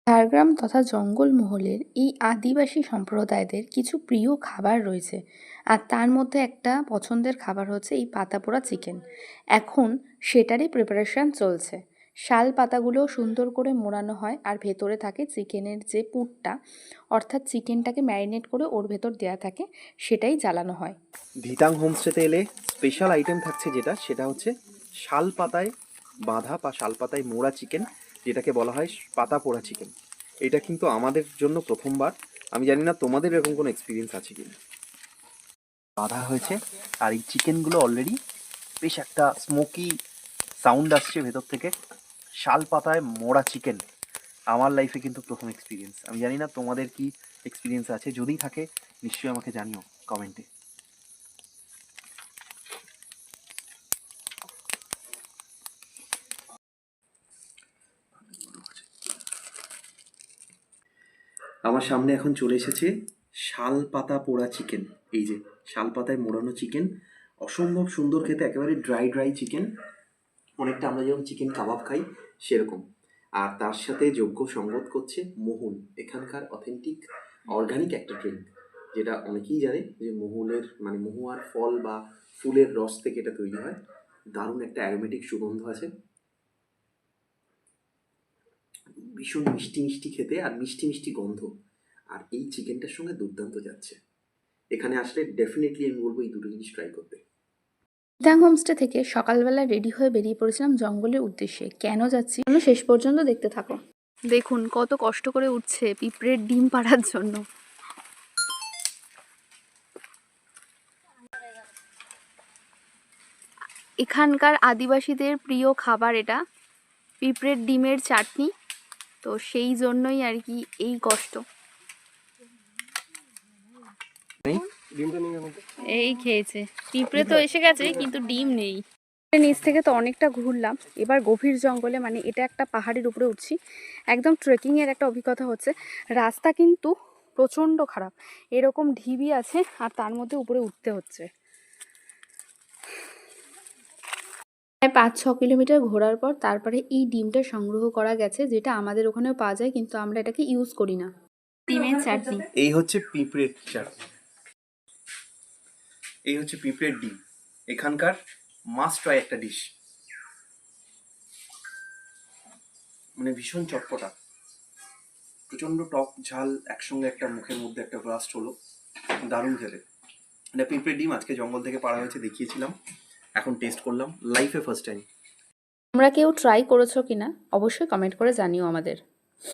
ঝাড়গ্রাম তথা জঙ্গলমহলের এই আদিবাসী সম্প্রদায়দের কিছু প্রিয় খাবার রয়েছে, আর তার মধ্যে একটা পছন্দের খাবার হচ্ছে এই পাতা পোড়া চিকেন। এখন সেটারই প্রিপারেশন চলছে। শাল পাতাগুলো সুন্দর করে মোড়ানো হয় আর ভেতরে থাকে চিকেনের যে পুরটা, অর্থাৎ চিকেনটাকে ম্যারিনেট করে ওর ভেতর দেওয়া থাকে, সেটাই জ্বালানো হয়। ধিতাং হোমস্টেতে এলে স্পেশাল আইটেম থাকছে সেটা হচ্ছে শাল পাতায় বাঁধা বা শাল পাতায় মোড়া চিকেন, যেটাকে বলা হয় পাতা পোড়া চিকেন। এটা কিন্তু আমাদের জন্য প্রথমবার। আমি জানি না তোমাদের এরকম কোনো এক্সপিরিয়েন্স আছে কি না। বাঁধা হয়েছে আর এই চিকেনগুলো অলরেডি বেশ একটা স্মোকি সাউন্ড আসছে ভেতর থেকে। শাল পাতায় মোড়া চিকেন আমার লাইফে কিন্তু প্রথম এক্সপিরিয়েন্স। আমি জানি না তোমাদের কি এক্সপিরিয়েন্স আছে, যদি থাকে নিশ্চয়ই আমাকে জানিও কমেন্টে। আমার সামনে এখন চলে এসেছে শাল পাতা পোড়া চিকেন। এই যে শাল পাতায় মোড়ানো চিকেন, অসম্ভব সুন্দর খেতে, একেবারে ড্রাই ড্রাই চিকেন, অনেকটা আমরা যেরকম চিকেন কাবাব খাই সেরকম। আর তার সাথে যোগ্য সঙ্গত করছে মহুল, এখানকার অথেন্টিক অর্গানিক একটা ড্রিঙ্ক, যেটা অনেকেই জানে যে মহুলের মানে মহুয়ার ফল বা ফুলের রস থেকে এটা তৈরি হয়। দারুণ একটা অ্যারোমেটিক সুগন্ধ আছে, ভীষণ মিষ্টি মিষ্টি খেতে আর মিষ্টি মিষ্টি গন্ধ, আর এই চিকেনটার সঙ্গে দুর্দান্ত যাচ্ছে। এখানে আসলে ডেফিনেটলি আমি বলবো এই দুটো জিনিস ট্রাই করতে। ধিতাং হোমস্টে থেকে সকালবেলা রেডি হয়ে বেরিয়ে পড়েছিলাম জঙ্গলের উদ্দেশ্যে। কেন যাচ্ছি তোমরা শেষ পর্যন্ত দেখতে থাকো। দেখুন কত কষ্ট করে উঠছে পিঁপড়ের ডিম পাড়ার জন্য। এখানকার আদিবাসীদের প্রিয় খাবার এটা, পিঁপড়ের ডিমের চাটনি। তো সেই জন্যই আর কি এই কষ্ট। এই খেয়েছে পিঁপড়ে তো এসে গেছে, কিন্তু ডিম নেই। নিচ থেকে তো অনেকটা ঘুরলাম, এবার গভীর জঙ্গলে, মানে এটা একটা পাহাড়ের উপরে উঠছি, একদম ট্রেকিংয়ের একটা অভিজ্ঞতা হচ্ছে। রাস্তা কিন্তু প্রচণ্ড খারাপ, এরকম ঢিবি আছে আর তার মধ্যে উপরে উঠতে হচ্ছে। প্রায় 5-6 কিলোমিটার ঘোরার পর তারপরে এই ডিমটা সংগ্রহ করা গেছে, যেটা আমাদের ওখানেও পাওয়া যায়, কিন্তু আমরা এটাকে ইউজ করি না। ডিমের চাটনি, এই হচ্ছে পিঁপড়ের চাটনি, এই হচ্ছে পিঁপড়ের ডিম, এখানকার মাস্ট ট্রাই একটা ডিশ। মানে ভীষণ চটপটা, প্রচণ্ড টক ঝাল একসঙ্গে একটা মুখের মধ্যে একটা ব্লাস্ট হলো, দারুণ খেতে। এটা পিঁপড়ের ডিম আজকে জঙ্গল থেকে পাড়া হয়েছে, দেখিয়েছিলাম, এখন টেস্ট করলাম লাইফে ফার্স্ট টাইম। তোমরা কেউ ট্রাই করেছো কিনা অবশ্যই কমেন্ট করে জানিও আমাদের।